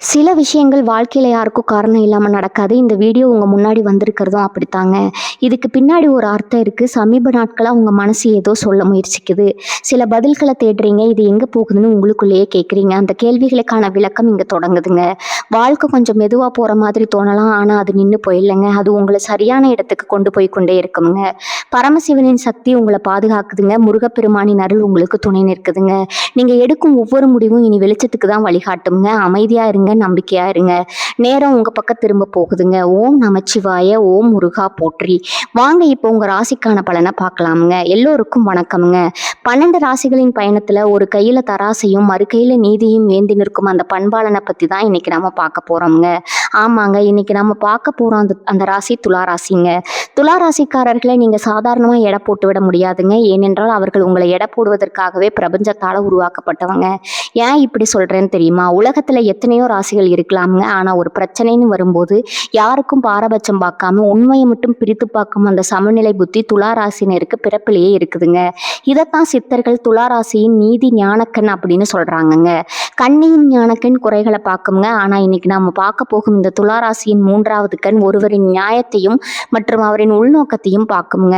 சில விஷயங்கள் வாழ்க்கையில யாருக்கும் காரணம் இல்லாம நடக்காது. இந்த வீடியோ உங்க முன்னாடி வந்திருக்கிறதும் அப்படித்தாங்க. இதுக்கு பின்னாடி ஒரு அர்த்தம் இருக்கு. சமீப நாட்களா உங்க மனசு ஏதோ சொல்ல முயற்சிக்குது. சில பதில்கள தேடுறீங்க. இது எங்க போகுதுன்னு உங்களுக்குள்ளேயே கேட்குறீங்க. அந்த கேள்விகளுக்கான விளக்கம் இங்க தொடங்குதுங்க. வாழ்க்கை கொஞ்சம் மெதுவா போற மாதிரி தோணலாம். ஆனா அது நின்னு போயில்லங்க. அது உங்கள சரியான இடத்துக்கு கொண்டு போய் கொண்டே இருக்குங்க. பரமசிவனின் சக்தி உங்கள பாதுகாக்குதுங்க. முருகப்பெருமானின் அருள் உங்களுக்கு துணை நிற்குதுங்க. நீங்க எடுக்கும் ஒவ்வொரு முடிவும் இனி வெளிச்சத்துக்கு தான் வழிகாட்டுங்க. அமைதியா இருங்க. நம்பிக்கையா இருங்க. நேரம் உங்க பக்கம் திரும்ப போகுதுங்க. ஓம் நமச்சிவாய, ஓம் முருகா போற்றி. வாங்க இப்போ உங்க ராசிக்கான பலனை பார்க்கலாமுங்க. எல்லோருக்கும் வணக்கம்ங்க. 12 ராசிகளின் பயணத்துல ஒரு கையில தராசையும் மறு கையில நீதியும் ஏந்தி நிற்கும் அந்த பண்பாளனை பத்தி தான் இன்னைக்கு நம்ம பார்க்க போறோம்ங்க. ஆமாங்க, இன்னைக்கு நம்ம பார்க்க போறோம் அந்த ராசி துலா ராசிங்க. துலா ராசிக்காரர்களை நீங்க சாதாரணமா எடை போட்டு விட முடியாதுங்க. ஏனென்றால் அவர்கள் உங்களை எடை போடுவதற்காகவே பிரபஞ்சத்தால உருவாக்கப்பட்டவங்க. ஏன் இப்படி சொல்றேன்னு தெரியுமா? உலகத்துல எத்தனையோ ராசிகள் இருக்கலாமுங்க. ஆனா ஒரு பிரச்சனைன்னு வரும்போது யாருக்கும் பாரபட்சம் பார்க்காம உண்மையை மட்டும் பிரித்து பார்க்கும் அந்த சமநிலை புத்தி துலா ராசினருக்கு பிறப்பிலேயே இருக்குதுங்க. இதைத்தான் சித்தர்கள் துலா ராசியின் நீதி ஞானக்கண் அப்படின்னு சொல்றாங்கங்க. கண்ணியின் ஞானக்கண் குறைகளை பார்க்குங்க. ஆனா இன்னைக்கு நாம பார்க்க போகும் இந்த துலா ராசியின் 3வது கண் ஒருவரின் நியாயத்தையும் மற்றும் அவரின் உள்நோக்கத்தையும் பார்க்குங்க.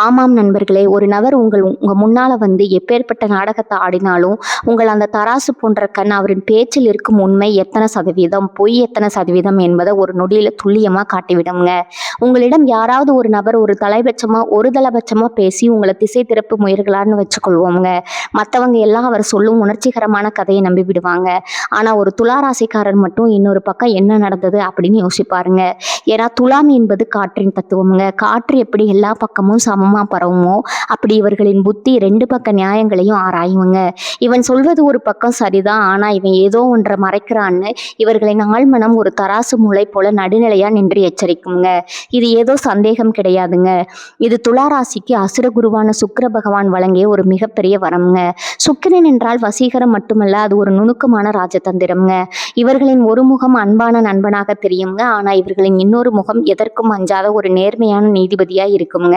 ஆமாம் நண்பர்களே, ஒரு நபர் உங்க முன்னால வந்து எப்பேற்பட்ட நாடகத்தை ஆடினாலும் உங்கள் அந்த தராசு போன்ற கண் அவரின் பேச்சில் இருக்கும் உண்மை எத்தனை சதவீதம், பொய் எத்தனை சதவீதம் என்பதை ஒரு நொடியில துல்லியமா காட்டிவிடுங்க. உங்களிடம் யாராவது ஒரு நபர் ஒரு தலைபட்சமா பேசி உங்களை திசை திருப்பு முயற்களான்னு வச்சுக்கொள்வோங்க. மற்றவங்க எல்லாம் அவர் சொல்லும் உணர்ச்சிகரமான கதையை நம்பி விடுவாங்க. ஆனா ஒரு துளாராசிக்காரர் மட்டும் இன்னொரு பக்கம் என்ன நடந்தது அப்படின்னு யோசிப்பாருங்க. ஏன்னா துலாம் என்பது காற்றின் தத்துவமுங்க. காற்று எப்படி எல்லா பக்கமும் சமமா பரவுமோ அப்படி இவர்களின் புத்தி 2 பக்க நியாயங்களையும் ஆராயுங்க. இவன் சொல்வது ஒரு பக்கம் சரிதான், ஆனா இவன் ஏதோ ஒன்றை மறைக்கிறான்னு இவர்களின் ஆழ்மனம் ஒரு தராசு மூளை போல நடுநிலையா நின்று எச்சரிக்குங்க. இது ஏதோ சந்தேகம் கிடையாதுங்க. இது துளாராசிக்கு அசுர குருவான சுக்கிர பகவான் வழங்கிய ஒரு மிகப்பெரிய வரம்ங்க. சுக்கிரன் என்றால் வசீகரம் மட்டுமல்ல, அது ஒரு நுணுக்கமான ராஜதந்திரம்ங்க. இவர்களின் ஒரு முகம் அன்பான நண்பனாக தெரியுங்க. ஆனா இவர்களின் இன்னொரு முகம் எதற்கும் அஞ்சாத ஒரு நேர்மையான நீதிபதியா இருக்குங்க.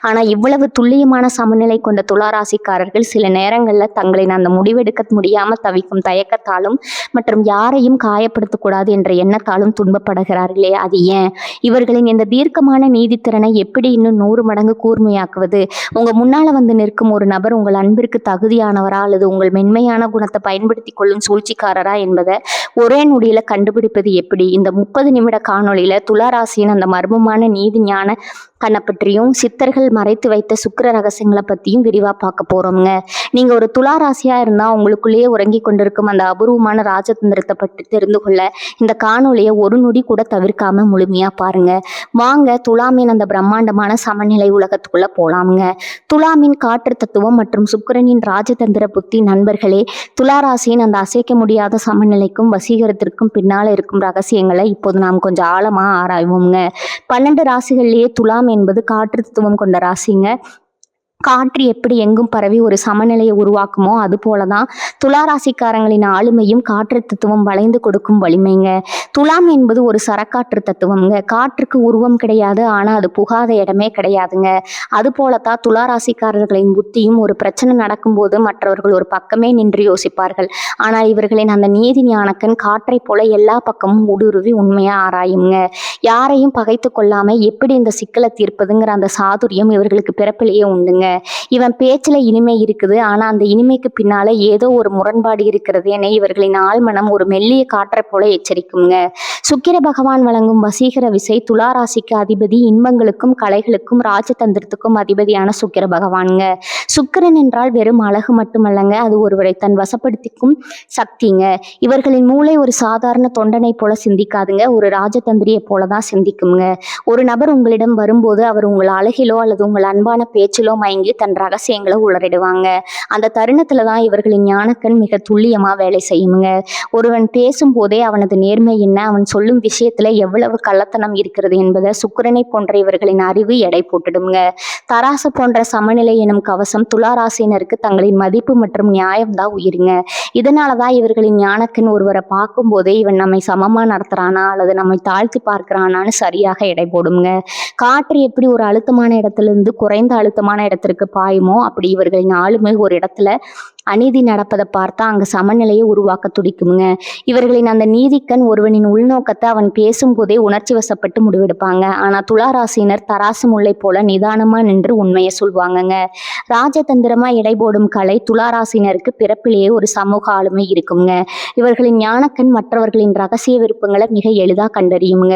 ஆனா இவ்வளவு துல்லியமான சமநிலை கொண்ட துளாராசிக்காரர்கள் சில நேரங்கள்ல தங்களின் அந்த முடிவெடுக்க முடியாம தவிக்கும் தயக்கத்தாலும் மற்றும் யாரையும் காயப்படுத்தக்கூடாது என்ற எண்ணத்தாலும் துன்பப்படுகிறார்களே, அது ஏன்? இவர்களின் இந்த தீர்க்கமான நீதித்திறனை எப்படி இன்னும் 100 மடங்கு கூர்மையாக்குவது? உங்க முன்னால வந்து நிற்கும் ஒரு நபர் உங்கள் அன்பிற்கு தகுதியானவரா அல்லது உங்கள் மென்மையான குணத்தை பயன்படுத்தி கொள்ளும் சூழ்ச்சிக்காரரா என்பதை ஒரே நொடியில கண்டுபிடிப்பது எப்படி? இந்த 30 நிமிட காணொளியில துளாராசியின் அந்த மர்மமான நீதி ஞான கண்ணை பற்றியும் சித்தர்கள் மறைத்து வைத்த சுக்கிர ரகசியங்களை பற்றியும் விரிவாக பார்க்க போகிறோம்ங்க. நீங்கள் ஒரு துலா ராசியாக இருந்தால் உங்களுக்குள்ளேயே உறங்கி கொண்டிருக்கும் அந்த அபூர்வமான ராஜதந்திரத்தை பற்றி தெரிந்து கொள்ள இந்த காணொலியை ஒரு நொடி கூட தவிர்க்காம முழுமையாக பாருங்க. வாங்க துலாமின் அந்த பிரம்மாண்டமான சமநிலை உலகத்துக்குள்ள போலாமுங்க. துலாமின் காற்று தத்துவம் மற்றும் சுக்கிரனின் ராஜதந்திர புத்தி. நண்பர்களே, துலா ராசியின் அந்த அசைக்க முடியாத சமநிலைக்கும் வசீகரத்திற்கும் பின்னால் இருக்கும் ரகசியங்களை இப்போது நாம் கொஞ்சம் ஆழமாக ஆராய்வோம்ங்க. 12 ராசிகள்லேயே துலாம் என்பது காற்று தத்துவம் கொண்ட ராசிங்க. காற்று எப்படி எங்கும் பரவி ஒரு சமநிலையை உருவாக்குமோ அது போலதான் துளாராசிக்காரங்களின் ஆளுமையும் காற்று தத்துவம் வளைந்து கொடுக்கும் வலிமைங்க. துலாம் என்பது ஒரு சரக்காற்று தத்துவம்ங்க. காற்றுக்கு உருவம் கிடையாது, ஆனா அது புகாத இடமே கிடையாதுங்க. அது போலத்தான் துளாராசிக்காரர்களின் புத்தியும். ஒரு பிரச்சனை நடக்கும்போது மற்றவர்கள் ஒரு பக்கமே நின்று யோசிப்பார்கள். ஆனால் இவர்களின் அந்த நீதி ஞானக்கண் காற்றை போல எல்லா பக்கமும் ஊடுருவி உண்மையா ஆராயுங்க. யாரையும் பகைத்து கொள்ளாம எப்படி இந்த சிக்கலை தீர்ப்பதுங்கிற அந்த சாதுரியம் இவர்களுக்கு பிறப்பிலேயே உண்டுங்க. இவன் பேச்சுல இனிமை இருக்குது, ஆனா அந்த இனிமைக்கு பின்னால ஏதோ ஒரு முரண்பாடு இருக்கிறது என இவர்களின் ஆழ்மனம் ஒரு மெல்லிய காற்றை போல எச்சரிக்குங்க. சுக்கிர பகவான் வழங்கும் வசீகர விசை. துளாராசிக்கு அதிபதி இன்பங்களுக்கும் கலைகளுக்கும் ராஜதந்திரத்துக்கும் அதிபதியான சுக்கிர பகவானுங்க. சுக்கிரன் என்றால் வெறும் அழகு மட்டுமல்லங்க, அது ஒருவரை தன் வசப்படுத்திக்கும் சக்திங்க. இவர்களின் மூளை ஒரு சாதாரண தொண்டனை போல சிந்திக்காதுங்க, ஒரு ராஜதந்திரியை போலதான் சிந்திக்குங்க. ஒரு நபர் உங்களிடம் வரும்போது அவர் உங்கள் அழகிலோ அல்லது உங்கள் அன்பான பேச்சிலோ மயங்கி தன் ரகசியங்களை உளறிடுவாங்க. அந்த தருணத்துல தான் இவர்களின் ஞானக்கண் மிக துல்லியமா வேலை செய்யுங்க. ஒருவன் பேசும் போதே அவனது நேர்மை என்ன, அவன் சொல்லும் விஷயத்துல எவ்வளவு கள்ளத்தனம் இருக்கிறது என்பதை சுக்கிரனை போன்ற இவர்களின் அறிவு எடை போட்டுடுங்க. தராசு போன்ற சமநிலை எனும் கவசம் துளாராசினருக்கு தங்களின் மதிப்பு மற்றும் நியாயம் தான் உயிருங்க. இதனாலதான் இவர்களின் ஞானக்கண் ஒருவரை பார்க்கும் போதே இவன் நம்மை சமமா நடத்துறானா அல்லது நம்மை தாழ்த்தி பார்க்கிறானான்னு சரியாக எடை போடுங்க. காற்று எப்படி ஒரு அழுத்தமான இடத்துல இருந்து குறைந்த அழுத்தமான இடத்துல பக்கத்திற்கு பாயுமோ அப்படி இவர்களின் ஆளுமை ஒரு இடத்துல அநீதி நடப்பதை பார்த்தா அங்க சமநிலையை உருவாக்க துடிக்குங்க. இவர்களின் அந்த நீதிக்கண் ஒருவனின் உள்நோக்கத்தை அவன் பேசும்போதே உணர்ச்சி வசப்பட்டு முடிவெடுப்பாங்க. ஆனா துளாராசினர் தராசு முல்லை போல நிதானமா நின்று உண்மையை சொல்லுவாங்கங்க. ராஜதந்திரமா எடை போடும் கலை துளாராசினருக்கு பிறப்பிலேயே ஒரு சமூக ஆளுமை இருக்குங்க. இவர்களின் ஞானக்கண் மற்றவர்களின் ரகசிய விருப்பங்களை மிக எளிதா கண்டறியுங்க.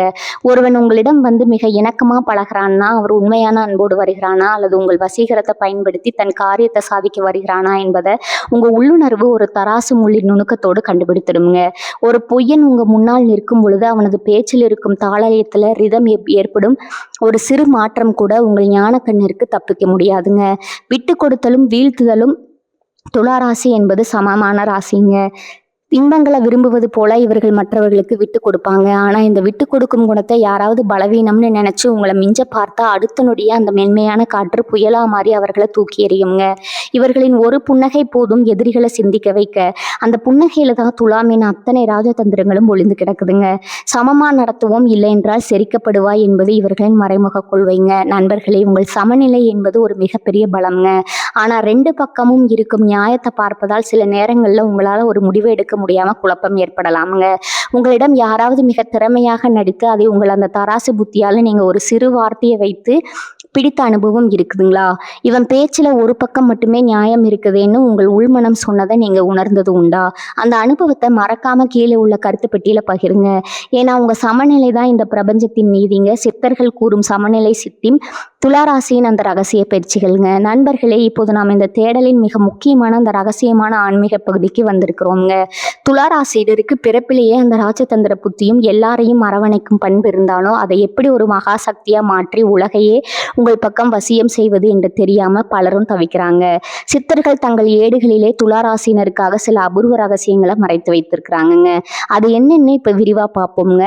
ஒருவன் உங்களிடம் வந்து மிக இணக்கமா பழகிறான்னா அவர் உண்மையான அன்போடு வருகிறானா அல்லது உங்கள் வசீகரத்தை பயன்படுத்தி தன் காரியத்தை சாதிக்க வருகிறானா என்பதை உங்க உள்ளுணர்வு ஒரு தராசு முள்ளின் நுணுக்கத்தோடு கண்டுபிடித்திடுங்க. ஒரு பொய்யன் உங்க முன்னால் நிற்கும் பொழுது அவனது பேச்சில் இருக்கும் தாளயத்துல ரிதம் ஏற்படும் ஒரு சிறு மாற்றம் கூட உங்கள் ஞான கண்ணிற்கு தப்பிக்க முடியாதுங்க. விட்டு கொடுத்தலும் வீழ்த்துதலும் துளாராசி என்பது சமமான ராசிங்க. இன்பங்களை விரும்புவது போல இவர்கள் மற்றவர்களுக்கு விட்டு கொடுப்பாங்க. ஆனா இந்த விட்டு கொடுக்கும் குணத்தை யாராவது பலவீனம்னு நினைச்சு உங்களை மிஞ்ச பார்த்தா அடுத்த நொடியே அந்த மென்மையான காற்று புயலா மாறி அவர்களை தூக்கி எறியுங்க. இவர்களின் ஒரு புன்னகை போதும் எதிரிகளை சிந்திக்க வைக்க. அந்த புன்னகையில தான் துலாமின் அத்தனை ராஜதந்திரங்களும் ஒளிந்து கிடக்குதுங்க. சமமா நடத்துவோம், இல்லை என்றால் செரிக்கப்படுவாய் என்பது இவர்களின் மறைமுக கொள்வைங்க. நண்பர்களே, உங்கள் சமநிலை என்பது ஒரு மிகப்பெரிய பலம்ங்க. ஆனா ரெண்டு பக்கமும் இருக்கும் நியாயத்தை பார்ப்பதால் சில நேரங்கள்ல உங்களால ஒரு முடிவை எடுக்க முடியாம குழப்பம் ஏற்படலாமுங்க. உங்களிடம் யாராவது மிக திறமையாக நடித்து அதை உங்கள் அந்த தராசு புத்தியால நீங்க ஒரு சிறு வார்த்தையை வைத்து பிடித்த அனுபவம் இருக்குதுங்களா? இவன் பேச்சுல ஒரு பக்கம் மட்டுமே நியாயம் இருக்குதுன்னு உங்கள் உள்மனம் சொன்னதை நீங்க உணர்ந்தது உண்டா? அந்த அனுபவத்தை மறக்காம கீழே உள்ள கருத்து பெட்டியில பகிருங்க. ஏன்னா உங்க சமநிலை தான் இந்த பிரபஞ்சத்தின் நீதிங்க. சித்தர்கள் கூறும் சமநிலை சித்திம் துளாராசியின் அந்த ரகசிய பயிற்சிகள்ங்க. நண்பர்களே, இப்போது நாம் இந்த தேடலின் மிக முக்கியமான அந்த ரகசியமான ஆன்மீக பகுதிக்கு வந்திருக்கிறோங்க. துளாராசினருக்கு பிறப்பிலேயே அந்த ராஜதந்திர புத்தியும் எல்லாரையும் அரவணைக்கும் பண்பு இருந்தாலும் அதை எப்படி ஒரு மகா சக்தியா மாற்றி உலகையே உங்கள் பக்கம் வசியம் செய்வது என்று தெரியாம பலரும் தவிக்கிறாங்க. சித்தர்கள் தங்கள் ஏடுகளிலே துளாராசினருக்காக சில அபூர்வ ரகசியங்களை மறைத்து வைத்திருக்கிறாங்கங்க. அது என்னன்னு இப்ப விரிவா பார்ப்போம்ங்க.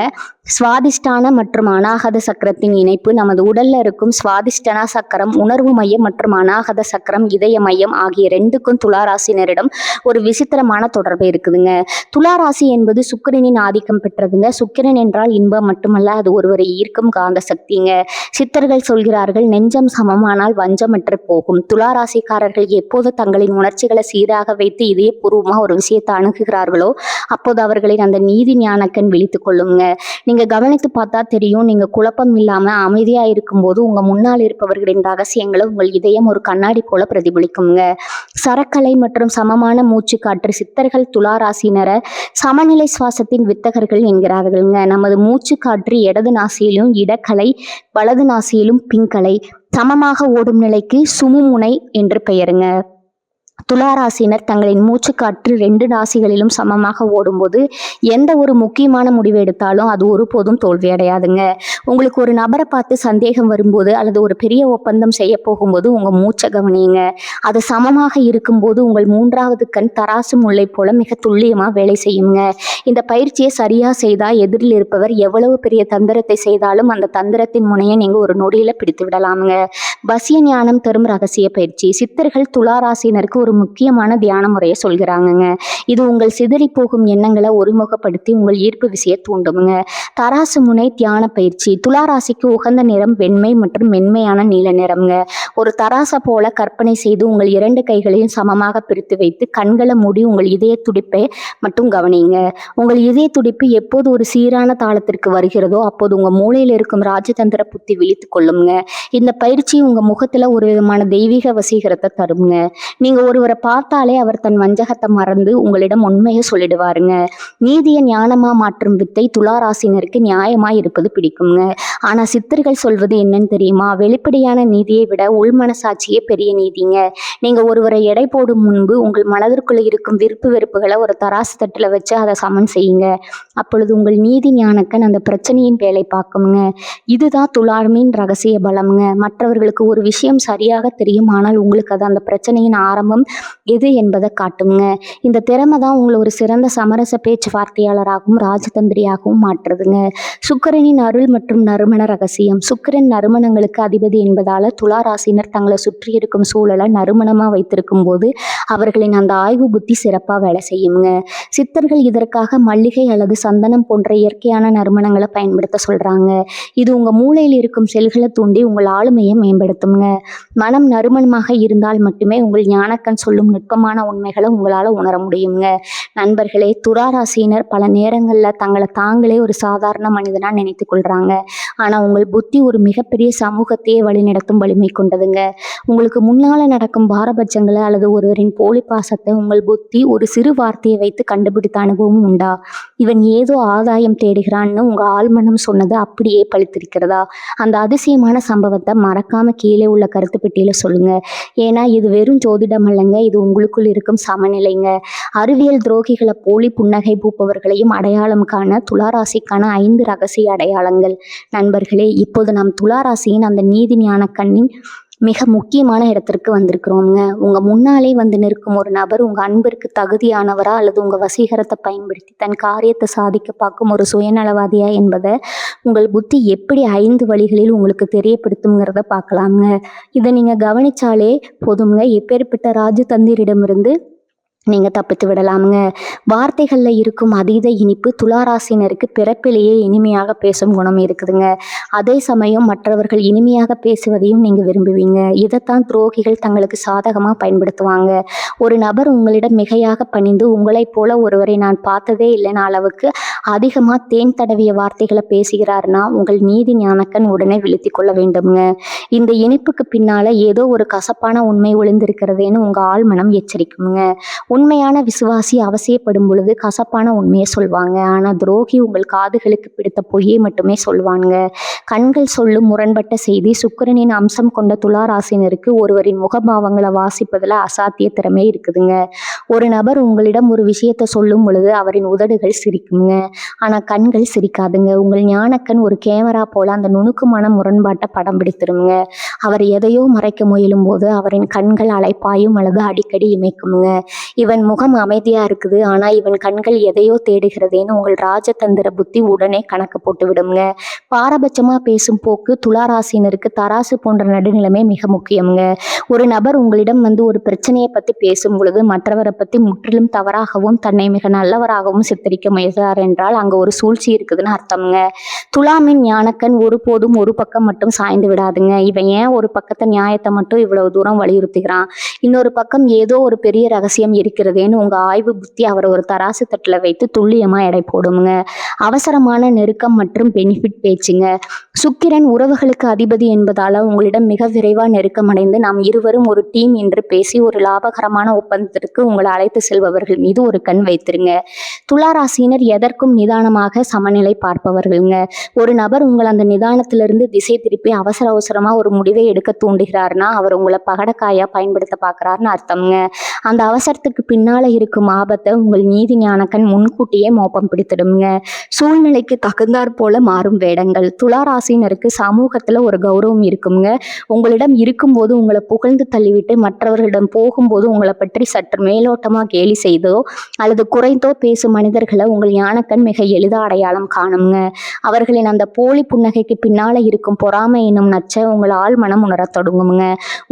சுவாதிஷ்டான மற்றும் அநாகத சக்கரத்தின் இணைப்பு. நமது உடல்ல இருக்கும் சுவாதிஷ்டனா சக்கரம் உணர்வு மையம் மற்றும் அநாகத சக்கரம் இதய மையம் ஆகிய ரெண்டுக்கும் துளாராசினரிடம் ஒரு விசித்திரமான தொடர்பு இருக்குதுங்க. துளாராசி என்பது சுக்கிரனின் ஆதிக்கம் பெற்றதுங்க. சுக்கிரன் என்றால் இன்பம் மட்டுமல்ல, அது ஒருவரை ஈர்க்கும் காந்த சக்திங்க. சித்தர்கள் சொல்கிறார்கள், நெஞ்சம் சமமானால் வஞ்சமற்று போகும். துளாராசிக்காரர்கள் எப்போது தங்களின் உணர்ச்சிகளை சீராக வைத்து இதயபூர்வமா ஒரு விஷயத்தை அணுகுகிறார்களோ அப்போது அவர்களின் அந்த நீதி ஞானக்கண் விழித்துக் கொள்ளுங்க. நீங்க கவனித்து பார்த்தா தெரியும், நீங்க குழப்பம் இல்லாம அமைதியா இருக்கும்போது உங்க முன்னால் இருப்பவர்களின் ரகசியங்களை உங்கள் இதயம் ஒரு கண்ணாடி போல பிரதிபலிக்குங்க. சரக்கலை மற்றும் சமமான மூச்சு காற்று. சித்தர்கள் துளாராசினரை சமநிலை சுவாசத்தின் வித்தகர்கள் என்கிறார்கள்ங்க. நமது மூச்சு காற்று இடது நாசியிலும் இடக்கலை, வலது நாசியிலும் பிங்கலை சமமாக ஓடும் நிலைக்கு சுமுமுனை என்று பெயருங்க. துளாராசினர் தங்களின் மூச்சு காற்று 2 ராசிகளிலும் சமமாக ஓடும்போது எந்த ஒரு முக்கியமான முடிவு எடுத்தாலும் அது ஒருபோதும் தோல்வி அடையாதுங்க. உங்களுக்கு ஒரு நபரை பார்த்து சந்தேகம் வரும்போது அல்லது ஒரு பெரிய ஒப்பந்தம் செய்ய போகும்போது உங்க மூச்சை கவனியுங்க. அது சமமாக இருக்கும்போது உங்கள் 3வது கண் தராசு முல்லை போல மிக துல்லியமா வேலை செய்யுங்க. இந்த பயிற்சியை சரியா செய்தா எதிரில் இருப்பவர் எவ்வளவு பெரிய தந்திரத்தை செய்தாலும் அந்த தந்திரத்தின் முனையை நீங்க ஒரு நொடியில பிடித்து விடலாமுங்க. வசிய ஞானம் தரும் ரகசிய பயிற்சி. சித்தர்கள் துளாராசினருக்கு ஒரு முக்கியமான தியான முறையை சொல்கிறாங்கங்க. இது உங்கள் சிதறி போகும் எண்ணங்களை ஒருமுகப்படுத்தி உங்கள் ஈர்ப்பு விசையை தூண்டுங்க. தராசு முனை தியான பயிற்சி. துளாராசிக்கு உகந்த நிறம் வெண்மை மற்றும் மென்மையான நீல நிறம்ங்க. ஒரு தராசை போல கற்பனை செய்து உங்கள் 2 கைகளையும் சமமாக பிரித்து வைத்து கண்களை மூடி உங்கள் இதய துடிப்பை மட்டும் கவனிங்க. உங்கள் இதய துடிப்பு எப்போது ஒரு சீரான தாளத்திற்கு வருகிறதோ அப்போது உங்க மூளையில் இருக்கும் ராஜதந்திர புத்தி விழித்து கொள்ளுங்க. இந்த பயிற்சி உங்க முகத்துல ஒரு விதமான தெய்வீக வசீகரத்தை தருங்க. நீங்க ஒருவரை பார்த்தாலே அவர் தன் வஞ்சகத்தை மறந்து உங்களிடம் உண்மையை சொல்லிடுவாருங்க. நீதியை ஞானமா மாற்றும் வித்தை துளாராசினருக்கு நியாயமா இருப்பது பிடிக்குங்க. ஆனா சித்தர்கள் சொல்வது என்னன்னு தெரியுமா? வெளிப்படையான நீதியை விட உள்மனசாட்சியே பெரிய நீதிங்க. நீங்க ஒருவரை எடை போடும் முன்பு உங்கள் மனதிற்குள்ள இருக்கும் விருப்பு வெறுப்புகளை ஒரு தராசு தட்டுல வச்சு அதை சமன் செய்யுங்க. அப்பொழுது உங்கள் நீதி ஞானக்கன் அந்த பிரச்சனையின் வேலை பார்க்குங்க. இதுதான் துளாமின் ரகசிய பலம்ங்க. மற்றவர்களுக்கு ஒரு விஷயம் சரியாக தெரியும், ஆனால் உங்களுக்கு அது அந்த பிரச்சனையின் ஆரம்பம் எது என்பதை காட்டுங்க. இந்த திறமை தான் உங்களை ஒரு சிறந்த சமரச பேச்சுவார்த்தையாளராகவும் ராஜதந்திரியாகவும் மாற்றுதுங்க. சுக்கிரனின் அருள் மற்றும் நறுமண ரகசியம். சுக்கிரன் நறுமணங்களுக்கு அதிபதி என்பதால துளாராசினர் தங்களை சுற்றி இருக்கும் சூழலை நறுமணமா வைத்திருக்கும் போது அவர்களின் அந்த ஆய்வு புத்தி சிறப்பா வேலை செய்யுங்க. சித்தர்கள் இதற்காக மல்லிகை அல்லது சந்தனம் போன்ற இயற்கையான நறுமணங்களை பயன்படுத்த சொல்றாங்க. இது உங்க மூளையில் இருக்கும் செல்களை தூண்டி உங்கள் ஆளுமையை மேம்படுத்த மேம்படுத்துங்க. மனம் நறுமணமாக இருந்தால் மட்டுமே உங்கள் ஞானக்கண் சொல்லும் நுட்பமான உண்மைகளை உங்களால் உணர முடியுங்க. நண்பர்களே, துலா ராசியினர் பல நேரங்களில் தங்களை தாங்களே ஒரு சாதாரண மனிதனாக நினைத்து கொள்கிறாங்க. ஆனால் உங்கள் புத்தி ஒரு மிகப்பெரிய சமூகத்தையே வழிநடத்தும் வலிமை கொண்டதுங்க. உங்களுக்கு முன்னால் நடக்கும் பாரபட்சங்களை அல்லது ஒருவரின் போலி பாசத்தை உங்கள் புத்தி ஒரு சிறு வார்த்தையை வைத்து கண்டுபிடித்த அனுபவம் உண்டா? இவன் ஏதோ ஆதாயம் தேடுகிறான்னு உங்கள் ஆழ்மனம் சொன்னது அப்படியே பழித்திருக்கிறதா? அந்த அதிசயமான சம்பவத்தை மறக்காம கீழே உள்ள கருத்து பெட்டியில் சொல்லுங்க. ஏன்னா இது வெறும் ஜோதிடம் அல்லங்க, இது உங்களுக்குள் இருக்கும் சமநிலைங்க. அறிவியல் துரோகிகளை போலி புன்னகை பூப்பவர்களையும் அடையாளம் காண துளாராசிக்கான 5 ரகசிய அடையாளங்கள். நண்பர்களே, இப்போது நாம் துளாராசியின் அந்த நீதி ஞான கண்ணின் மிக முக்கியமான இடத்திற்கு வந்திருக்கிறோங்க. உங்க முன்னாலே வந்து நிற்கும் ஒரு நபர் உங்க அன்பிற்கு தகுதியானவரா அல்லது உங்க வசீகரத்தை பயன்படுத்தி தன் காரியத்தை சாதிக்க பார்க்கும் ஒரு சுயநலவாதியா என்பதை உங்கள் புத்தி எப்படி 5 வழிகளில் உங்களுக்கு தெரியப்படுத்துங்கிறத பார்க்கலாங்க. இதை நீங்க கவனிச்சாலே போதுங்க, எப்பேற்பட்ட ராஜதந்திரிடமிருந்து நீங்கள் தப்பித்து விடலாமுங்க. வார்த்தைகளில் இருக்கும் அதீத இனிப்பு துளாராசினருக்கு பிறப்பிலேயே இனிமையாக பேசும் குணம் இருக்குதுங்க. அதே சமயம் மற்றவர்கள் இனிமையாக பேசுவதையும் நீங்கள் விரும்புவீங்க. இதைத்தான் துரோகிகள் தங்களுக்கு சாதகமாக பயன்படுத்துவாங்க. ஒரு நபர் உங்களிடம் மிகையாக பணிந்து உங்களைப் போல ஒருவரை நான் பார்த்ததே இல்லைன்னு அளவுக்கு அதிகமாக தேன் தடவிய வார்த்தைகளை பேசுகிறாருன்னா உங்கள் நீதி ஞானக்கண் உடனே விழுத்தி கொள்ள வேண்டும்ங்க. இந்த இனிப்புக்கு பின்னால் ஏதோ ஒரு கசப்பான உண்மை ஒளிந்திருக்கிறதுன்னு உங்கள் ஆழ்மனம் எச்சரிக்குங்க. உண்மையான விசுவாசி அவசியப்படும் பொழுது கசப்பான உண்மையை சொல்வாங்க. ஆனால் துரோகி உங்கள் காதுகளுக்கு பிடித்த பொய்யை மட்டுமே சொல்வானுங்க. கண்கள் சொல்லும் முரண்பட்ட செய்தி. சுக்கிரனின் அம்சம் கொண்ட துளாராசினருக்கு ஒருவரின் முகபாவங்களை வாசிப்பதில் அசாத்திய திறமை இருக்குதுங்க. ஒரு நபர் உங்களிடம் ஒரு விஷயத்தை சொல்லும் பொழுது அவரின் உதடுகள் சிரிக்குங்க, ஆனால் கண்கள் சிரிக்காதுங்க. உங்கள் ஞானக்கண் ஒரு கேமரா போல அந்த நுணுக்கமான முரண்பாட்டை படம் பிடித்திருங்க. அவர் எதையோ மறைக்க முயலும் போது அவரின் கண்கள் அலைப்பாயும் அல்லது அடிக்கடி இமைக்குங்க. இவன் முகம் அமைதியா இருக்குது, ஆனா இவன் கண்கள் எதையோ தேடுகிறதேன்னு உங்கள் ராஜதந்திர புத்தி உடனே கணக்கு போட்டு விடுங்க. பாரபட்சமா பேசும் போக்கு துளாராசினருக்கு தராசு போன்ற நடுநிலைமை மிக முக்கியம்ங்க. ஒரு நபர் உங்களிடம் வந்து ஒரு பிரச்சனையை பத்தி பேசும் பொழுது மற்றவரை பத்தி முற்றிலும் தவறாகவும் தன்னை மிக நல்லவராகவும் சித்தரிக்க முயற்றார் என்றால் அங்க ஒரு சூழ்ச்சி இருக்குதுன்னு அர்த்தம்ங்க. துலாமின் ஞானக்கண் ஒருபோதும் ஒரு பக்கம் மட்டும் சாய்ந்து விடாதுங்க. இவன் ஏன் ஒரு பக்கத்தை நியாயத்தை மட்டும் இவ்வளவு தூரம் வலியுறுத்துகிறான், இன்னொரு பக்கம் ஏதோ ஒரு பெரிய ரகசியம் இருக்கிறதேன்னு உங்க ஆய்வு புத்தி அவரை ஒரு தராசு தட்டுல வைத்து துல்லியமா எடை போடுங்க. அவசரமான நெருக்கம் மற்றும் பெனிஃபிட் பேச்சுங்க. சுக்கிரன் உறவுகளுக்கு அதிபதி என்பதால உங்களிடம் மிக விரைவா நெருக்கம் அடைந்து நாம் இருவரும் ஒரு டீம் என்று பேசி ஒரு லாபகரமான ஒப்பந்தத்திற்கு உங்களை அழைத்து செல்பவர்கள் மீது ஒரு கண் வைத்திருங்க. துளாராசினர் எதற்கும் நிதானமாக சமநிலை பார்ப்பவர்கள்ங்க. ஒரு நபர் உங்கள் அந்த நிதானத்திலிருந்து திசை திருப்பி அவசரமா ஒரு முடிவை எடுக்க தூண்டுகிறாருன்னா அவர் உங்களை பகடக்காயா பயன்படுத்த பார்க்கறாருன்னு அர்த்தம்ங்க. அந்த அவசரத்துக்கு பின்னால இருக்கும் ஆபத்தை உங்கள் நீதி ஞானக்கண் முன்கூட்டியே மோப்பம் பிடித்திடுங்க. சூழ்நிலைக்கு தகுந்தாற் போல மாறும் வேடங்கள். துளாராசினருக்கு சமூகத்துல ஒரு கௌரவம் இருக்குங்க. உங்களிடம் இருக்கும்போது உங்களை புகழ்ந்து தள்ளிவிட்டு மற்றவர்களிடம் போகும்போது உங்களை பற்றி சற்று மேலோட்டமா கேலி செய்தோ அல்லது குறைந்தோ பேசும் மனிதர்களை உங்கள் ஞானக்கண் மிக எளிதா அடையாளம் காணுங்க. அவர்களின் அந்த போலி புன்னகைக்கு பின்னால இருக்கும் பொறாமை என்னும் நச்சை உங்கள் ஆழ்மனம் உணரத் தொடங்குங்க.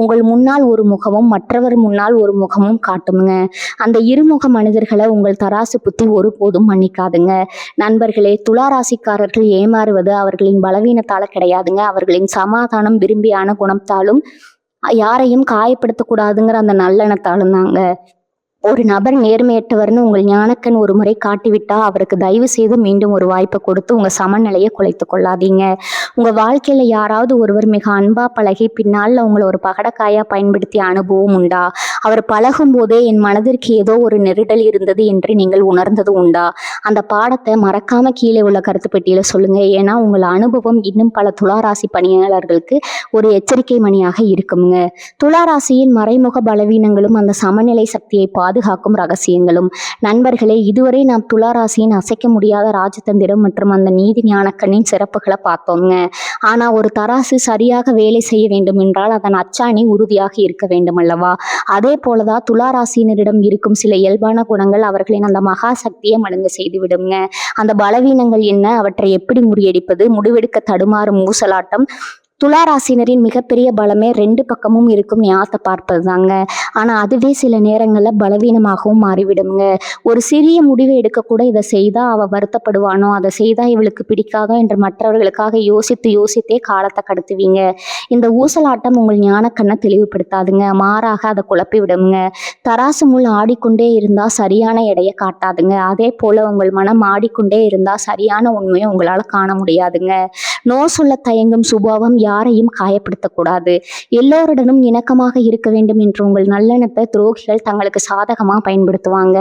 உங்கள் முன்னால் ஒரு முகமும் மற்றவர் முன்னால் ஒரு முகமும் காட்டுங்க. அந்த இருமுக மனிதர்களை உங்கள் தராசு புத்தி ஒருபோதும் மன்னிக்காதுங்க. நண்பர்களே, துளாராசிக்காரர்கள் ஏமாறுவது அவர்களின் பலவீனத்தால கிடையாதுங்க, அவர்களின் சமாதானம் விரும்பியான குணத்தாலும் யாரையும் காயப்படுத்தக்கூடாதுங்கிற அந்த நல்லெண்ணத்தாலும் தாங்க. ஒரு நபர் நேர்மையற்றவர்னு உங்கள் ஞானக்கண் ஒரு முறை காட்டிவிட்டா அவருக்கு தயவு செய்து மீண்டும் ஒரு வாய்ப்பை கொடுத்து உங்க சமநிலையை குலைத்து கொள்ளாதீங்க. உங்க வாழ்க்கையில யாராவது ஒருவர் மிக அன்பா பழகி பின்னால் உங்களை ஒரு பகடக்காயா பயன்படுத்திய அனுபவம் உண்டா? அவர் பழகும் போதே என் மனதிற்கு ஏதோ ஒரு நெருடல் இருந்தது என்று நீங்கள் உணர்ந்தது உண்டா? அந்த பாடத்தை மறக்காம கீழே உள்ள கருத்து பெட்டியில சொல்லுங்க. ஏன்னா உங்கள் அனுபவம் இன்னும் பல துளாராசி பணியாளர்களுக்கு ஒரு எச்சரிக்கை மணியாக இருக்குங்க. துளாராசியின் மறைமுக பலவீனங்களும் அந்த சமநிலை சக்தியை பாதுகாக்கும் ரகசியங்களும். நண்பர்களே, இதுவரை நாம் துளாராசியின் அசைக்க முடியாத ராஜதந்திரம் மற்றும் அந்த நீதி ஞானக்கண்ணின் சிறப்புகளை பார்த்தோங்க. ஆனா ஒரு தராசு சரியாக வேலை செய்ய வேண்டும் என்றால் அதன் அச்சாணி உறுதியாக இருக்க வேண்டும் அல்லவா? அதே போலதான் துளாராசினரிடம் இருக்கும் சில இயல்பான குணங்கள் அவர்களின் அந்த மகா சக்தியை மழுங்க செய்து விடுங்க. அந்த பலவீனங்கள் என்ன, அவற்றை எப்படி முறியடிப்பது, முடிவெடுக்க தடுமாறும் ஊசலாட்டம், துலா ராசினரின் மிகப்பெரிய பலமே 2 பக்கமும் இருக்கும் ஞானத்தை பார்ப்பது தாங்க. ஆனால் அதுவே சில நேரங்களில் பலவீனமாகவும் மாறிவிடுங்க. ஒரு சிறிய முடிவை எடுக்கக்கூட இதை செய்தால் அவள் வருத்தப்படுவானோ, அதை செய்தால் இவளுக்கு பிடிக்காதோ என்று மற்றவர்களுக்காக யோசித்தே காலத்தை கடத்துவீங்க. இந்த ஊசலாட்டம் உங்கள் ஞானக்கண்ணை தெளிவுபடுத்தாதுங்க, மாறாக அதை குழப்பி விடுங்க. தராசு முள் ஆடிக்கொண்டே இருந்தால் சரியான எடையை காட்டாதுங்க. அதே போல் உங்கள் மனம் ஆடிக்கொண்டே இருந்தால் சரியான உண்மையை உங்களால் காண முடியாதுங்க. நோ சொல்ல தயங்கும் சுபாவம் யாரையும் காயப்படுத்தக்கூடாது. எல்லோருடனும் இணக்கமாக இருக்க வேண்டும் என்று உங்கள் நல்லெண்ணத்தை துரோகிகள் தங்களுக்கு சாதகமாக பயன்படுத்துவாங்க.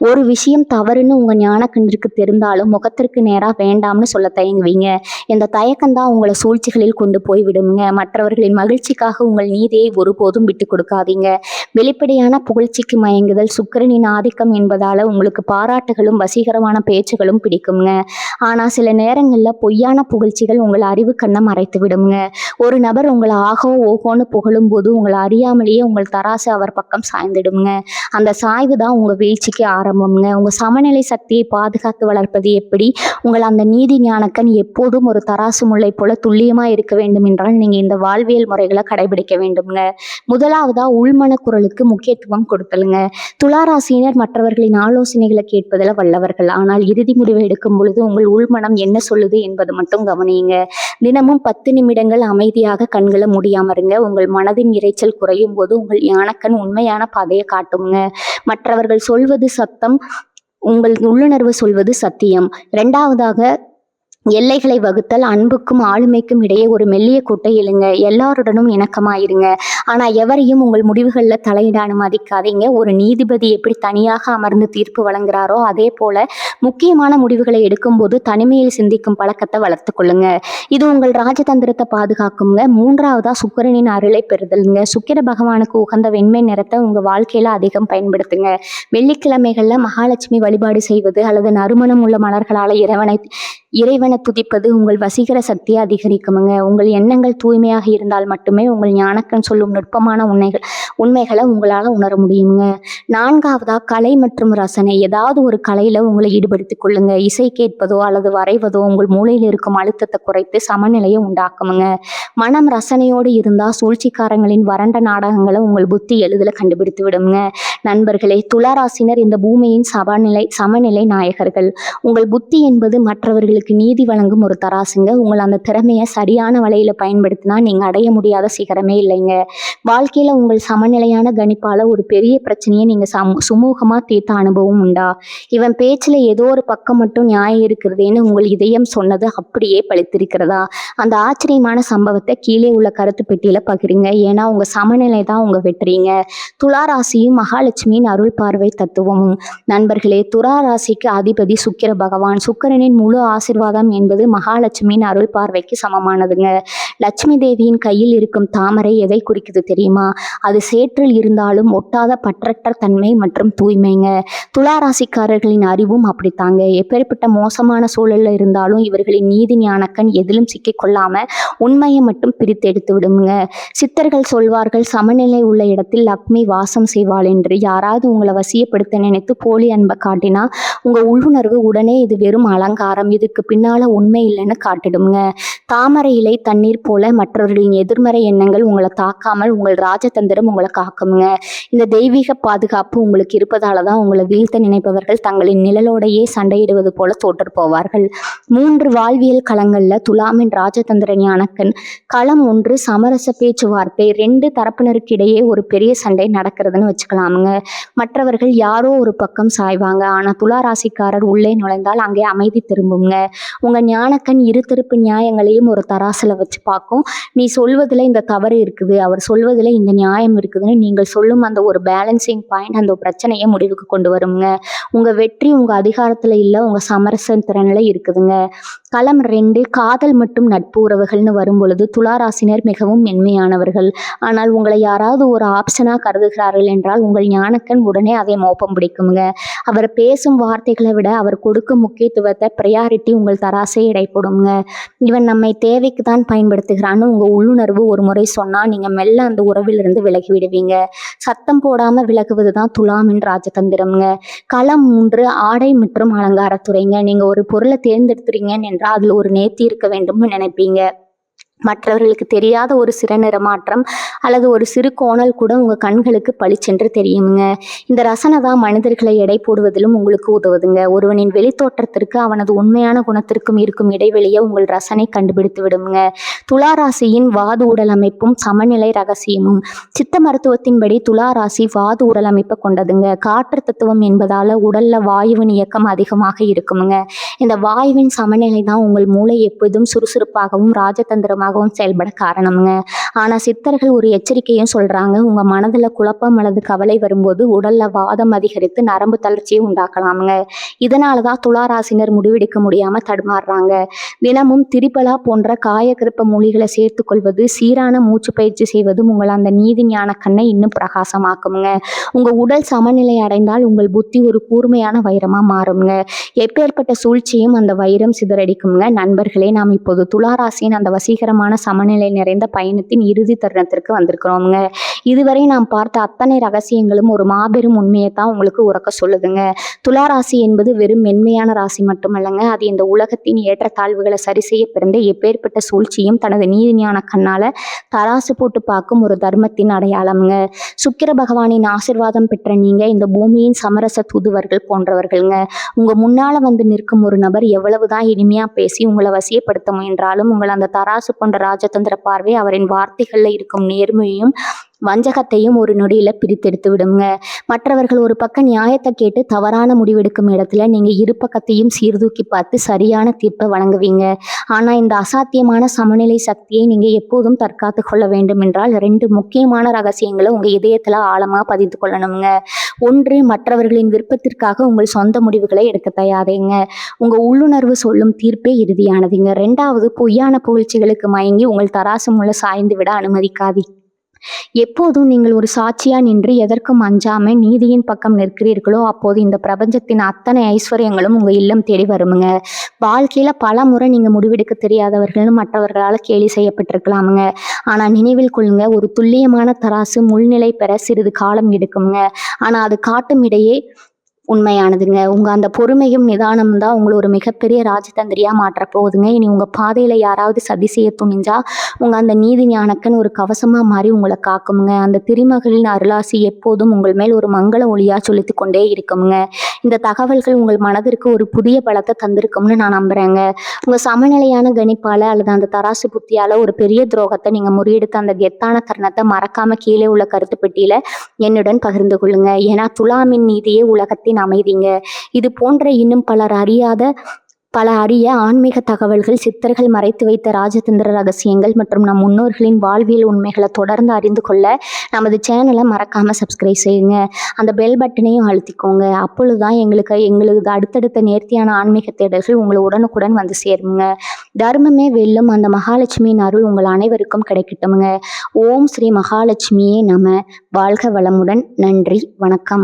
ஒரு விஷயம் தவறுன்னு உங்கள் ஞானக்கண்ணிற்கு தெரிந்தாலும் முகத்திற்கு நேராக வேண்டாம்னு சொல்ல தயங்குவீங்க. இந்த தயக்கம்தான் உங்களை சூழ்ச்சிகளில் கொண்டு போய் விடுங்க. மற்றவர்களின் மகிழ்ச்சிக்காக உங்கள் நீதியை ஒருபோதும் விட்டு கொடுக்காதீங்க. வெளிப்படையான புகழ்ச்சிக்கு மயங்குதல் சுக்கிரனின் ஆதிக்கம் என்பதால் உங்களுக்கு பாராட்டுகளும் வசீகரமான பேச்சுகளும் பிடிக்குங்க. ஆனால் சில நேரங்களில் பொய்யான புகழ்ச்சிகள் உங்கள் அறிவு கண்ணை மறைத்து விடுங்க. ஒரு நபர் உங்களை ஆகோ ஓகோன்னு புகழும் போது உங்களை அறியாமலேயே உங்கள் தராசு அவர் பக்கம் சாய்ந்துடுங்க. அந்த சாய்வு தான் உங்கள் வீழ்ச்சிக்கு ஆரம்பம்ங்க. உங்கள் சமநிலை சக்தியை பாதுகாத்து வளர்ப்பது எப்படி? உங்கள் அந்த நீதி ஞானக்கண் எப்போதும் ஒரு தராசு முல்லை போல துல்லியமாக இருக்க வேண்டும் என்றால் நீங்கள் இந்த வாழ்வியல் முறைகளை கடைபிடிக்க வேண்டும்ங்க. முதலாவதா உள்மன குரலுக்கு முக்கியத்துவம் கொடுத்தலுங்க. துளாராசினர் மற்றவர்களின் ஆலோசனைகளை கேட்பதில் வல்லவர்கள். ஆனால் இறுதி முடிவை எடுக்கும் பொழுது உங்கள் உள்மனம் என்ன சொல்லுது என்பது மட்டும் கவனியுங்க. தினமும் 10 நிமிடங்கள் அமைதியாக கண்களை மூடியாம இருங்க. உங்கள் மனதின் இரைச்சல் குறையும் போது உங்கள் ஞானக்கண் உண்மையான பாதையை காட்டுங்க. மற்றவர்கள் சொல்வது சத்தம், உங்கள் உள்ளுணர்வு சொல்வது சத்தியம். 2வதாக எல்லைகளை வகுத்தல். அன்புக்கும் ஆளுமைக்கும் இடையே ஒரு மெல்லிய கூட்டை எழுங்க. எல்லாருடனும் இணக்கமாயிருங்க. ஆனால் எவரையும் உங்கள் முடிவுகளில் தலையிட அனுமதிக்காதீங்க. ஒரு நீதிபதி எப்படி தனியாக அமர்ந்து தீர்ப்பு வழங்குறாரோ அதே போல முக்கியமான முடிவுகளை எடுக்கும்போது தனிமையில் சிந்திக்கும் பழக்கத்தை வளர்த்து கொள்ளுங்க. இது உங்கள் ராஜதந்திரத்தை பாதுகாக்குங்க. 3வதா சுக்கிரனின் அருளை பெறுதலுங்க. சுக்கிர பகவானுக்கு உகந்த வெண்மை நிறத்தை உங்கள் வாழ்க்கையில் அதிகம் பயன்படுத்துங்க. வெள்ளிக்கிழமைகளில் மகாலட்சுமி வழிபாடு செய்வது அல்லது நறுமணம் உள்ள மலர்களால் இறைவனை துதிப்பது உங்கள் வசீகர சக்தியை அதிகரிக்குமுங்க. உங்கள் எண்ணங்கள் தூய்மையாக இருந்தால் மட்டுமே உங்கள் ஞானக்கண் சொல்லும் நுட்பமான உண்மைகளை உங்களால் உணர முடியுங்க. 4வதா கலை மற்றும் ரசனை. ஏதாவது ஒரு கலையில் உங்களை ஈடுபடுத்திக் கொள்ளுங்க. இசை கேட்பதோ அல்லது வரைவதோ உங்கள் மூளையில் இருக்கும் அழுத்தத்தை குறைத்து சமநிலையை உண்டாக்குமுங்க. மனம் ரசனையோடு இருந்தால் சூழ்ச்சிக்காரங்களின் வறண்ட நாடகங்களை உங்கள் புத்தி எளிதில் கண்டுபிடித்து விடுங்க. நண்பர்களே, துளாராசினர் இந்த பூமியின் சமநிலை நாயகர்கள். உங்கள் புத்தி என்பது மற்றவர்களுக்கு நீதி வழங்கும் ஒரு தராசுங்க. உங்கள் அந்த திறமையை சரியான வழியில் பயன்படுத்தினா நீங்கள் அடைய முடியாத சிகரமே இல்லைங்க. வாழ்க்கையில் உங்கள் சமநிலையான கணிப்பால் ஒரு பெரிய பிரச்சனையை நீங்கள் சுமூகமாக தீர்த்த அனுபவம் உண்டா? இவன் பேச்சில் ஏதோ ஒரு பக்கம் மட்டும் நியாயம் இருக்கிறதேன்னு உங்கள் இதயம் சொன்னது அப்படியே பழித்திருக்கிறதா? அந்த ஆச்சரியமான சம்பவத்தை கீழே உள்ள கருத்து பெட்டியில் பகிருங்க. ஏன்னா உங்கள் சமநிலை தான் உங்கள் வெற்றிங்க. துளாராசியும் மகாலட்சுமியின் அருள் பார்வை தத்துவமும். நண்பர்களே, துளாராசிக்கு அதிபதி சுக்கிர பகவான். சுக்கிரனின் முழு ஆசீர்வாதம் என்பது மகாலட்சுமியின் அருள் பார்வைக்கு சமமானதுங்க. லட்சுமி தேவியின் கையில் இருக்கும் தாமரை எதை குறிக்குது தெரியுமா? அது சேற்றில் இருந்தாலும் ஒட்டாத பற்றற்ற தன்மை மற்றும் தூய்மைங்க. துளாராசிக்காரர்களின் அறிவும் அப்படித்தாங்க. எப்பேற்பட்ட மோசமான சூழல்ல இருந்தாலும் இவர்களின் நீதி ஞானக்கண் எதிலும் சிக்கிக்கொள்ளாம உண்மையை மட்டும் பிரித்து எடுத்து விடுங்க. சித்தர்கள் சொல்வார்கள், சமநிலை உள்ள இடத்தில் லக்ஷ்மி வாசம் செய்வாள் என்று. யாராவது உங்களை வசியப்படுத்த நினைத்து போலி அன்பை காட்டினா உங்க உள்ளுணர்வு உடனே இது வெறும் அலங்காரம், இதுக்கு பின்னால உண்மை இல்லைன்னு காட்டிடுங்க. தாமரை இலை தண்ணீர் போல மற்றவர்களின் எதிர்மறை எண்ணங்கள் உங்களை தாக்காமல் உங்கள் ராஜதந்திரம் உங்களை காக்குங்க. இந்த தெய்வீக பாதுகாப்பு உங்களுக்கு இருப்பதால தான் உங்களை வீழ்த்த நினைப்பவர்கள் தங்களின் நிழலோடையே சண்டையிடுவது போல தோற்று போவார்கள். 3 வாழ்வியல் களங்களில் துலாமின் ராஜதந்திர ஞானக்கண். களம் 1 சமரச பேச்சுவார்த்தை. 2 தரப்பினருக்கு இடையே ஒரு பெரிய சண்டை நடக்கிறதுன்னு வச்சுக்கலாமுங்க. மற்றவர்கள் யாரோ ஒரு பக்கம் சாய்வாங்க. ஆனால் துளாராசிக்காரர் உள்ளே நுழைந்தால் அங்கே அமைதி திரும்புங்க. உங்க ஞானக்கண் இரு திருப்பு நியாயங்களையும் ஒரு தராசுல வச்சு பார்க்கும். நீ சொல்வதில் இந்த தவறு இருக்குது, அவர் சொல்வதில் இந்த நியாயம் இருக்குதுன்னு நீங்கள் சொல்லும் அந்த ஒரு பேலன்சிங் பாயிண்ட் அந்த பிரச்சனையை முடிவுக்கு கொண்டு வருங்க. உங்க வெற்றி உங்க அதிகாரத்துல இல்லை, உங்க சமரச திறனில் இருக்குதுங்க. களம் 2 காதல் மற்றும் நட்பு உறவுகள்னு வரும் பொழுது துளாராசினர் மிகவும் மென்மையானவர்கள். ஆனால் உங்களை யாராவது ஒரு ஆப்ஷனா கருதுகிறார்கள் என்றால் உங்கள் ஞானக்கண் உடனே அதை மோப்பம் பிடிக்குங்க. அவர் பேசும் வார்த்தைகளை விட அவர் கொடுக்கும் முக்கியத்துவத்தை ப்ரையாரிட்டி உங்கள் தராசை இடைப்படுங்க. இவன் நம்மை தேவைக்கு தான் பயன்படுத்துகிறான்னு உங்க உள்ளுணர்வு ஒரு முறை சொன்னா நீங்க மெல்ல அந்த உறவிலிருந்து விலகி விடுவீங்க. சத்தம் போடாம விலகுவது தான் துலாமின் ராஜதந்திரம்ங்க. களம் 3 ஆடை மற்றும் அலங்காரத்துறைங்க. நீங்க ஒரு பொருளை தேர்ந்தெடுத்துறீங்கன்னு என்றால் அதுல ஒரு நேர்த்தி இருக்க வேண்டும்னு நினைப்பீங்க. மற்றவர்களுக்கு தெரியாத ஒரு சிறுநிற மாற்றம் அல்லது ஒரு சிறு கோணல் கூட உங்கள் கண்களுக்கு பளிச்சென்று தெரியுங்க. இந்த ரசனை தான் மனிதர்களை எடை போடுவதிலும் உங்களுக்கு உதவுதுங்க. ஒருவனின் வெளித்தோற்றத்திற்கு அவனது உண்மையான குணத்திற்கும் இருக்கும் இடைவெளியை உங்கள் ரசனை கண்டுபிடித்து விடுங்க. துளாராசியின் வாது உடல் அமைப்பும் சமநிலை ரகசியமும். சித்த மருத்துவத்தின்படி துளாராசி வாது உடல் அமைப்பை கொண்டதுங்க. காற்று தத்துவம் என்பதால உடல்ல வாயுவின் இயக்கம் அதிகமாக இருக்குமுங்க. இந்த வாயுவின் சமநிலை தான் உங்கள் மூளை எப்போதும் சுறுசுறுப்பாகவும் ராஜதந்திரமாகவும் செயல்பட காரணமுங்க. ஆனா சித்தர்கள் ஒரு எச்சரிக்கையும் சொல்றாங்க. உங்க மனதுல குழப்பம் அல்லது கவலை வரும்போது உடல்ல வாதம் அதிகரித்து நரம்பு தளர்ச்சியை உண்டாக்கலாமுங்க. இதனாலதான் துளாராசினர் முடிவெடுக்க முடியாம தடுமாறுறாங்க. தினமும் திரிபலா போன்ற காயக்கிருப்ப மூலிகளை சேர்த்து கொள்வது, சீரான மூச்சு பயிற்சி செய்வதும் உங்கள் அந்த நீதி ஞான கண்ணை இன்னும் பிரகாசமாக்குங்க. உங்க உடல் சமநிலை அடைந்தால் உங்கள் புத்தி ஒரு கூர்மையான வைரமா மாறுங்க. எப்பேற்பட்ட சூழ்ச்சியும் அந்த வைரம் சிதறடிக்குங்க. நண்பர்களே, நாம் இப்போது துளாராசியின் அந்த வசீகரமான சமநிலை நிறைந்த பயணத்தின் இறுதி தருணத்திற்கு வந்திருக்கிறோமுங்க. இதுவரை நாம் பார்த்த அத்தனை ரகசியங்களும் ஒரு மாபெரும் உண்மையை தான் உங்களுக்கு உறக்க சொல்லுதுங்க. துளாராசி என்பது வெறும் மென்மையான ராசி மட்டுமல்லங்க, அது இந்த உலகத்தின் ஏற்றத்தாழ்வுகளை சரி செய்ய பிறந்த எப்பேற்பட்ட சூழ்ச்சியும் தனது நீதி ஞான கண்ணால தராசு போட்டு பார்க்கும் ஒரு தர்மத்தின் அடையாளம்ங்க. சுக்கிர பகவானின் ஆசிர்வாதம் பெற்ற நீங்க இந்த பூமியின் சமரச தூதுவர்கள் போன்றவர்கள்ங்க. உங்க முன்னால வந்து நிற்கும் ஒரு நபர் எவ்வளவுதான் இனிமையா பேசி உங்களை வசியப்படுத்த முயன்றாலும் உங்கள் அந்த தராசு போன்ற ராஜதந்திர பார்வை அவரின் வார்த்தைகள்ல இருக்கும் நேர்மையும் வஞ்சகத்தையும் ஒரு நொடியில பிரித்தெடுத்து விடுங்க. மற்றவர்கள் ஒரு பக்கம் நியாயத்தை கேட்டு தவறான முடிவெடுக்கும் இடத்துல நீங்க இரு பக்கத்தையும் சீர்தூக்கி பார்த்து சரியான தீர்ப்பை வழங்குவீங்க. ஆனா இந்த அசாத்தியமான சமநிலை சக்தியை நீங்க எப்போதும் தற்காத்து கொள்ள வேண்டும் என்றால் 2 முக்கியமான ரகசியங்களை உங்க இதயத்துல ஆழமா பதிந்து கொள்ளணுங்க. ஒன்று, மற்றவர்களின் விருப்பத்திற்காக உங்கள் சொந்த முடிவுகளை எடுக்க தயாரிங்க. உங்க உள்ளுணர்வு சொல்லும் தீர்ப்பே இறுதியானதுங்க. 2வது, பொய்யான புகழ்ச்சிகளுக்கு மயங்கி உங்கள் தராசு முள்ள சாய்ந்து விட அனுமதிக்காதீங்க. எப்போதும் நீங்கள் ஒரு சாட்சியா நின்று எதற்கும் அஞ்சாம நீதியின் பக்கம் நிற்கிறீர்களோ அப்போது இந்த பிரபஞ்சத்தின் அத்தனை ஐஸ்வர்யங்களும் உங்க இல்லம் தேடி வருமுங்க. வாழ்க்கையில பல முறை நீங்க முடிவெடுக்க தெரியாதவர்கள்னு மற்றவர்களால் கேலி செய்யப்பட்டிருக்கலாமுங்க. ஆனா நினைவில் கொள்ளுங்க, ஒரு துல்லியமான தராசு முள்நிலை பெற சிறிது காலம் எடுக்குங்க. ஆனா அது காட்டும் இடையே உண்மையானதுங்க. உங்க அந்த பொறுமையும் நிதானமும் தான் உங்களை ஒரு மிகப்பெரிய ராஜதந்திரியா மாற்ற போகுதுங்க. இனி உங்க பாதையில யாராவது சதி செய்ய துணிஞ்சா உங்க அந்த நீதி ஞானக்கன் ஒரு கவசமா மாறி உங்களை காக்குமுங்க. அந்த திருமகளின் அருளாசி எப்போதும் உங்கள் மேல் ஒரு மங்கள ஒளியா செலுத்தி கொண்டே இருக்குமுங்க. இந்த தகவல்கள் உங்கள் மனதிற்கு ஒரு புதிய பலத்தை தந்திருக்கும்னு நான் நம்புறேங்க. உங்க சமநிலையான கணிப்பால அல்லது அந்த தராசு புத்தியால ஒரு பெரிய துரோகத்தை நீங்க முறியெடுத்த அந்த கெத்தான தருணத்தை மறக்காம கீழே உள்ள கருத்து பெட்டியில என்னுடன் பகிர்ந்து கொள்ளுங்க. ஏன்னா துலாமின் நீதியே உலகத்தின் அமைதிங்க. இது போன்ற இன்னும் பல அரிய ஆன்மீக தகவல்கள், சித்தர்கள் மறைத்து வைத்த ராஜதந்திர ரகசியங்கள் மற்றும் நம் முன்னோர்களின் வாழ்வியல் உண்மைகளை தொடர்ந்து அறிந்து கொள்ள நமது சேனலை மறக்காம சப்ஸ்கிரைப் செய்யுங்க. அந்த பெல் பட்டனையும் அழுத்திக்கோங்க. அப்பொழுதுதான் எங்களுக்கு அடுத்தடுத்த நேர்த்தியான ஆன்மீக தேடல்கள் உங்களை உடனுக்குடன் வந்து சேருங்க. தர்மமே வெல்லும். அந்த மகாலட்சுமியின் அருள் உங்கள் அனைவருக்கும் கிடைக்கட்டுமுங்க. ஓம் ஸ்ரீ மகாலட்சுமியே நம. வாழ்க வளமுடன். நன்றி, வணக்கம்.